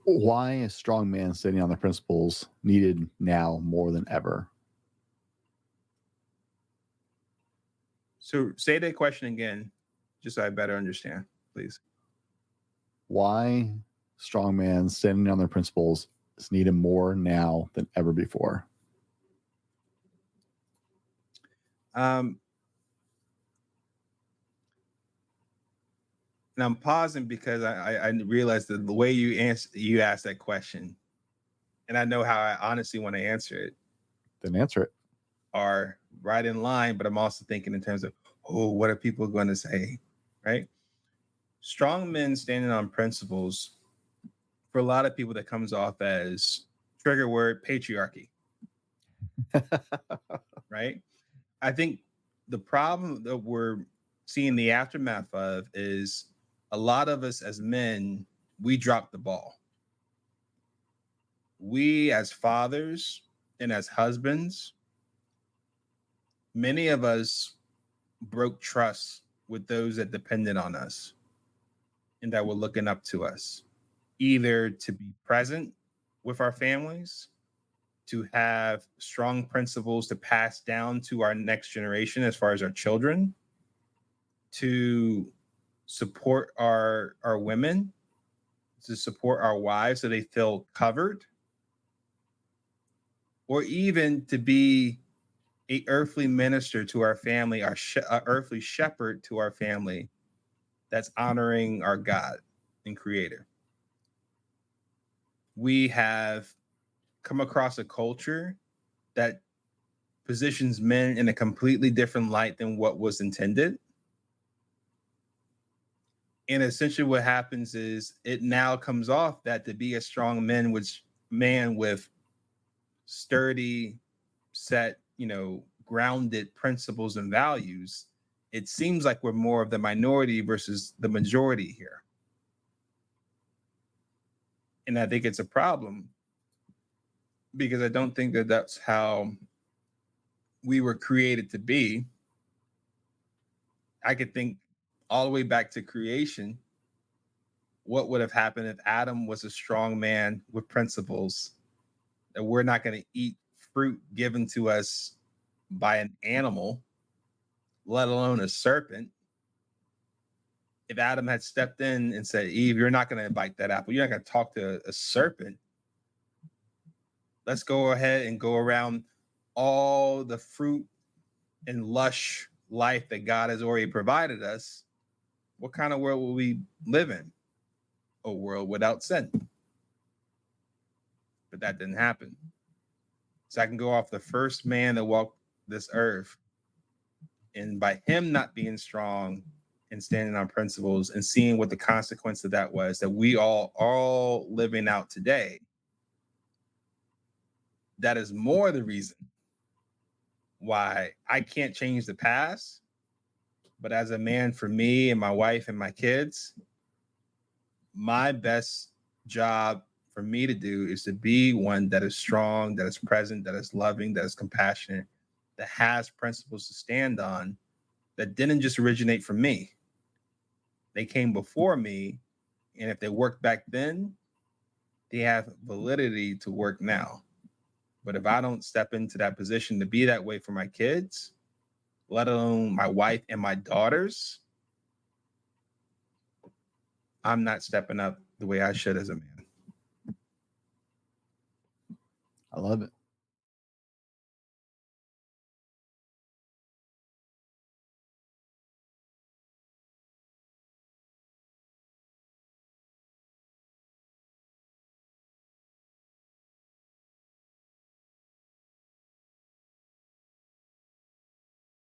Why is strong man standing on their principles needed now more than ever? So say that question again, just so I better understand, please. Why strong man standing on their principles is needed more now than ever before? Um, and I'm pausing because I realized that the way you asked that question, and I know how I honestly want to answer it, Then answer it. are right in line. But I'm also thinking in terms of, oh, what are people going to say, right? Strong men standing on principles, for a lot of people, that comes off as trigger word patriarchy, right? I think the problem that we're seeing the aftermath of is a lot of us as men, we dropped the ball. We as fathers and as husbands, many of us broke trust with those that depended on us and that were looking up to us, either to be present with our families, to have strong principles to pass down to our next generation as far as our children, to support our women, to support our wives so they feel covered, or even to be a earthly minister to our family, a earthly shepherd to our family that's honoring our God and Creator. We have come across a culture that positions men in a completely different light than what was intended. And essentially what happens is it now comes off that to be a strong man with sturdy, set, grounded principles and values, it seems like we're more of the minority versus the majority here. And I think it's a problem because I don't think that that's how we were created to be. I could think all the way back to creation. What would have happened if Adam was a strong man with principles that we're not going to eat fruit given to us by an animal, let alone a serpent? If Adam had stepped in and said, Eve, you're not going to bite that apple, you're not going to talk to a serpent. Let's go ahead and go around all the fruit and lush life that God has already provided us. What kind of world will we live in? A world without sin. But that didn't happen. So I can go off the first man that walked this earth, and by him not being strong and standing on principles and seeing what the consequence of that was, that we all living out today, that is more the reason why I can't change the past. But as a man, for me and my wife and my kids, my best job for me to do is to be one that is strong, that is present, that is loving, that is compassionate, that has principles to stand on, that didn't just originate from me. They came before me. And if they worked back then, they have validity to work now. But if I don't step into that position to be that way for my kids, let alone my wife and my daughters, I'm not stepping up the way I should as a man. I love it.